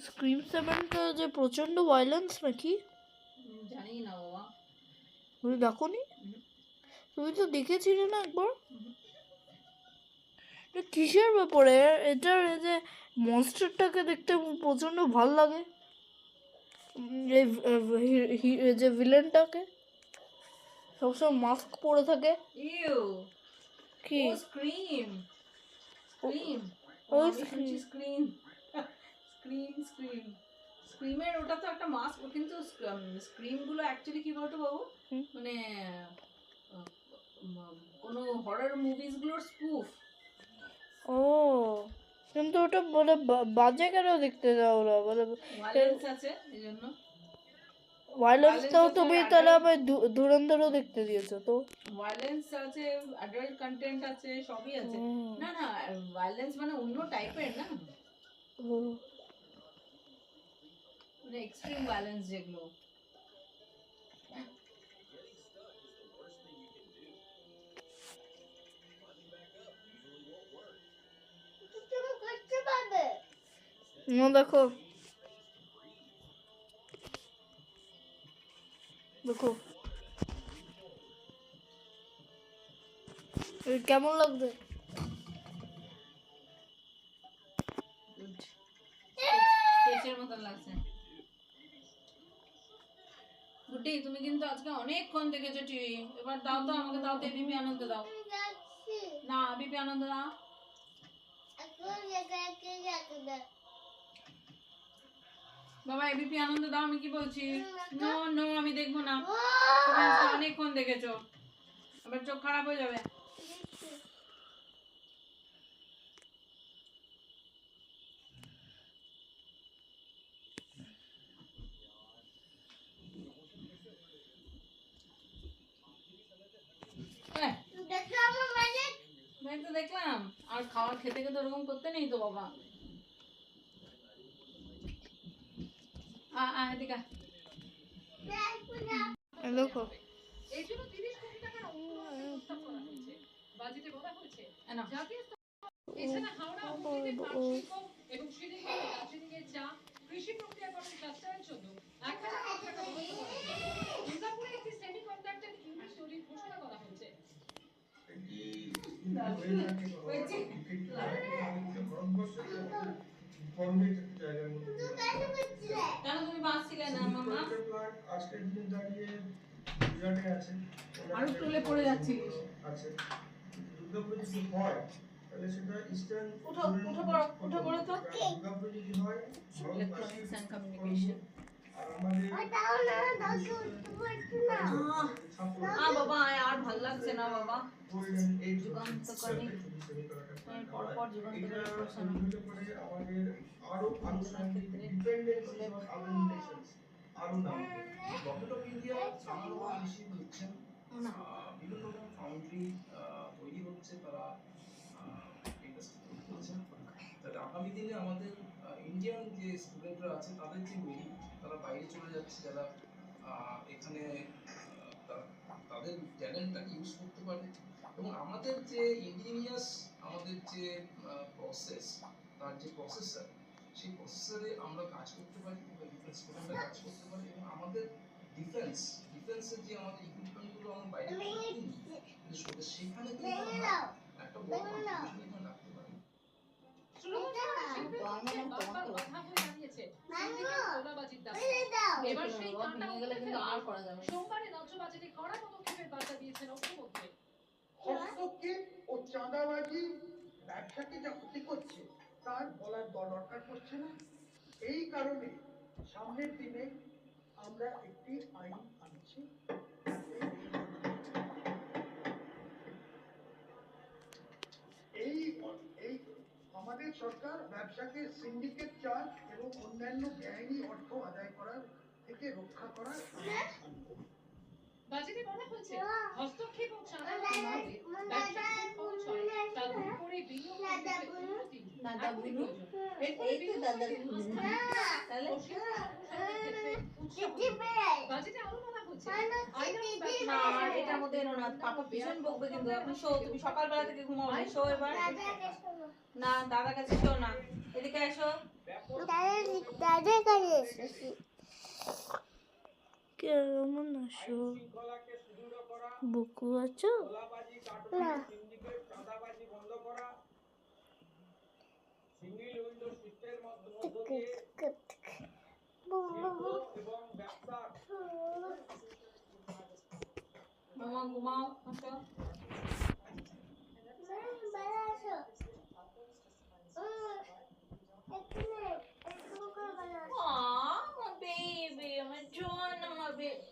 Scream 7টা যে প্রচন্ড violence নাকি? জানি না বাবা। তুমি দেখোনি? তুমি তো দেখেছিলে না একবার? কিসের ব্যাপারে এটার এই যে মনস্টারটাকে দেখতে প্রচন্ড ভাল লাগে। যে ভিলেনটাকে সবসময় মাস্ক পরে থাকে ইউ কি ও স্ক্রিম স্ক্রিম ও ওই আমি শুনছি স্ক্রিম স্ক্রিম স্ক্রিমের ওটা তো একটা মাস্ক, কিন্তু স্ক্রিম গুলো অ্যাকচুয়ালি কি বলতো বাবু, হুম। মানে কোনো হরর মুভিজ গুলোর স্পুফ। ও কিন্তু ওটা বলে বাজে কেন দেখতে যাও ওরা বলে ভায়োলেন্স আছে এই জন্য। ভায়োলেন্সটাও আছে, তুমি adult- তাহলে আমায় ধুরন্ধরও দেখতে দিয়েছো তো ভায়োলেন্স আছে, অ্যাডাল্ট কন্টেন্ট আছে, সবই আছে। হুম। না না, ভায়োলেন্স মানে অন্য টাইপের না, ও, মানে এক্সট্রিম ভায়োলেন্স যেগুলো। দেখো দেখো কেমন লাগবে স্কেচের মতন লাগছে। গুড্ডি তুমি কিন্তু আজকে অনেকক্ষণ দেখেছো টিভি, এবার দাও তো আমাকে, দাও তো এবিপি আনন্দ দাও না, এবিপি আনন্দ দাও। বাবা এবিপি আনন্দ দাও, আমি কি বলছি? নো নো, আমি দেখবো না। তুমি আজকে অনেকক্ষণ দেখেছো, এবার চোখ খারাপ হয়ে যাবে। আমি তো দেখলাম, আর খাওয়ার খেতে খেতে ওরকম করতে নেই তো বাবা। এদিকে দেখো এছাড়া হাওড়া হুগলিতে পাট শিল্প এবং শিলিগুড়ি ও দার্জিলিংয়ের চা কৃষি প্রক্রিয়াকরণ সাশ্রয়ের জন্য 1,000 কোটি টাকা বরাদ্দ করা হয়েছে। দুর্গাপুরে একটি সেমিকন্ডাক্টর ইউনিট তৈরির ঘোষণা করা হয়েছে। কেন তুমি বাঁচছিলে না মামা? আজকের দিনে দাঁড়িয়ে গুজরাটে আছে, আর টুলে পড়ে যাচ্ছিলিস। আছে দুর্গাপুরে যদি হয় তাহলে সেটা ইস্টার্ন উঠো পড়ো তো। দুর্গাপুরে যদি হয় ইলেকট্রনিক্স এন্ড কমিউনিকেশন। আর আমাদের বাবা আর ভাল লাগছে না বাবা, যুগান্তকারী পরপর যুগান্তকারী প্রশ্ন আমাদের আরো আনুষঙ্গিক ডিপেন্ডেন্সি অন আর্গুমেন্টেশনস আরো নাম রকেট অফ ইন্ডিয়া চালানো বেশি হচ্ছে, বিভিন্ন রকম ফাউন্ড্রি তৈরি হচ্ছে, তারা ইন্ডাস্ট্রি তৈরি করছে, যাতে আগামী দিনে আমাদের ইন্ডিয়ান যে স্টুডেন্টরা আছে তাদের যে মেরিট, তারা বাইরে চলে যাচ্ছে, যারা এখানে তাদের ট্যালেন্টটাকে ইউজ করতে পারে। এবং আমাদের যে ইন্ডিজিনিয়াস আমাদের যে প্রসেস, তার যে প্রসেসর, সেই প্রসেসরে আমরা কাজ করতে পারি, ডিফেন্স স্টুডেন্টরা কাজ করতে পারে। এবং আমাদের ডিফেন্সের যে আমাদের ইকুইপমেন্টগুলো আমরা বাইরে থেকে কিনি, কিন্তু সেখানে কিন্তু আমরা একটা বড় কন্ট্রিবিউশন এখানে রাখতে পারি। সোমবারে রাজ্য বাজেটে কড়া পদক্ষেপের বার্তা দিয়েছেন অর্থমন্ত্রী। হস্তক্ষেপ ও চাঁদাবাজি ব্যবসাকে যা ক্ষতি করছে তার বলার দরকার পড়ছে না। এই কারণে সামনের দিনে আমরা একটি আইন আনছি। এই এই আমাদের সরকার ব্যবসাকে সিন্ডিকেট চার্জ এবং অন্যান্য বেআইনি অর্থ আদায় করার থেকে রক্ষা করার বাজেটে বলা হয়েছে হস্তক্ষেপ ও চাঁদাবাজি করলে ব্যবসার যে খরচ হয় তা দূর করে বিনিয়োগ করতে উন্নতি এখনই প্রয়োজন। এরপরে বিনিয়োগকারীদের হস্তান্তর ও শিল্প সম্প্রসারণের ক্ষেত্রে উৎসাহ দেবে। বাজেটে আরো বলা হয়েছে আইনানুগ ব্যবসা না আর এটার মধ্যে এনো না, পাপা ভীষণ বকবে কিন্তু। আপনি শো, তুমি সকালবেলা থেকে ঘুমাও, শো এবার। না দাদার কাছে শো না, এদিকে এসো। দাদার কাছে এসেছি কেমন আছো? বুকু আছো না? এবং ব্যবসা মামা ঘুমাও, আসো। Aw, my baby, আমার জান, আমার baby.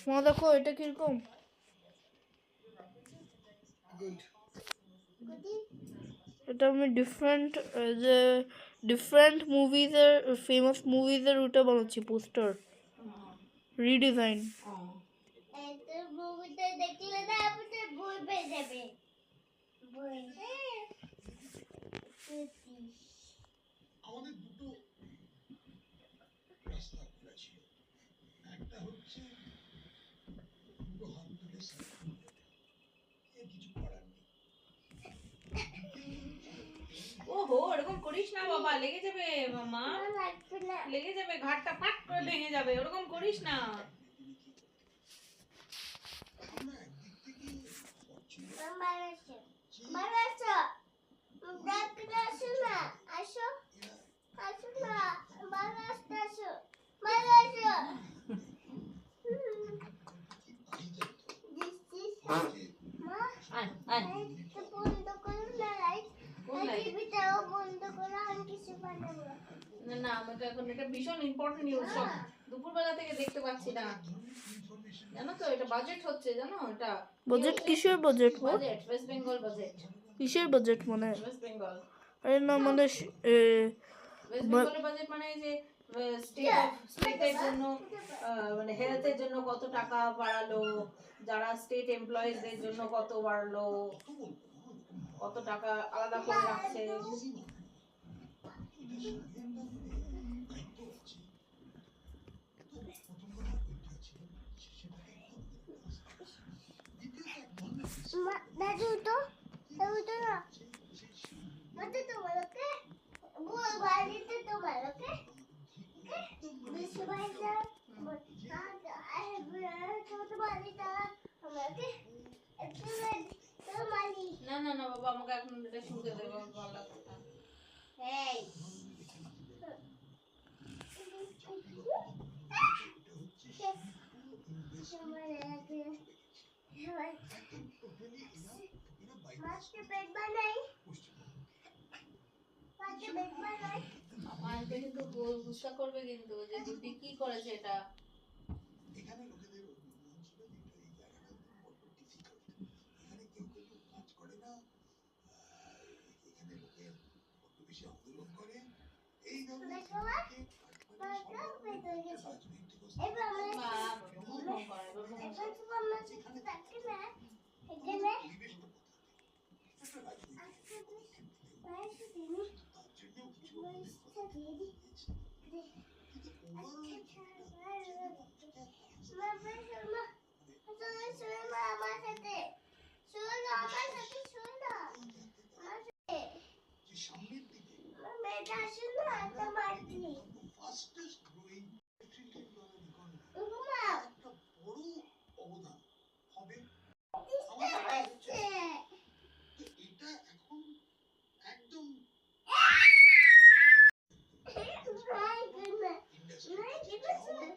মা দেখো এটা কিরকম? এটা আমি ডিফারেন্ট মুভিজের ফেমাস মুভিজের ওটা বানাচ্ছি পোস্টার রিডিজাইন। মুভিটা দেখলে না আমাদের বই পেয়ে যাবে বই আমাদের দুটো রাস্তা খোলা ছিল, একটা হচ্ছে দুটো হাত তুলে এর কিছু করার নেই। ওহো, এরকম করিস না বাবা, লেগে যাবে মামা, লাগবে না লেগে যাবে, ঘাটটা ফাট করে ভেঙে যাবে, ওরকম করিস না। আমরা একদিক থেকে পছন্দ মারাসো মারাসো ডাক্তার আসো না আসো আসো না মারাসো আসো মারাসো মা আয় আয়, তো বন্ধ করো না লাইট কোন light? টিভিটাও বন্ধ করো আমি কিছু বানাবো না না, আমাকে এখন এটা ভীষণ ইম্পর্টেন্ট নিউজ, সব দুপুরবেলা থেকে দেখতে পাচ্ছি না, জানো তো এটা বাজেট হচ্ছে, জানো এটা বাজেট কিসের budget? Budget, West Bengal budget, কিসের বাজেট মানে? ওয়েস্ট বেঙ্গল, আরে না মানে ওয়েস্ট বেঙ্গলের বাজেট মানে এই যে স্টেটের জন্য মানে হেলথের জন্য কত টাকা বাড়ালো, যারা স্টেট এমপ্লয়িজদের জন্য কত বাড়লো, কত টাকা আলাদা করে রাখছে। দাদু তো না দাদু তোমার ওকে বল বাড়িতে তোমার ওকে বিশ্বভাষা ছোট বাড়িটা আমাকে একটু মানি না না না বাবা, আমাকে এখন এটা শুনতে দেবো, ভালো লাগছে না। এই মাছকে পেট বানাই মাছকে পেট বানাই আমার তো কিন্তু গুসা করবে কিন্তু যে দিদি কি করেছে এটা। এখানে লোকেদের অনুমান ছিল যে এই জায়গাটা বড্ড ডিফিকাল্ট, এখানে কেউ কেউ কাজ করে না, এখানে লোকে বড্ড বেশি আন্দোলন করে, এই ধরনের রাজনৈতিক এবার আমরা বাবা, ঘুম করে, এবার ঘুম এবার করে। তো আমরা যেখানে থাকি না এখানে পরিবেশটা একটা রাজনৈতিক বাইরে দিন তার জন্য কিছু বইটা দিয়ে দিই কিন্তু আমার সাথে যে সামনের দিকে মেয়েটা আসুন না একটা মারতি fastest growing trillion dollar economy ঘুমাও একটা বড় অবদান হবে ডিস্টার্ব হচ্ছে তো এটা এখন একদম নাই গুনা ইন্ডাস্ট্রি নাই গুনা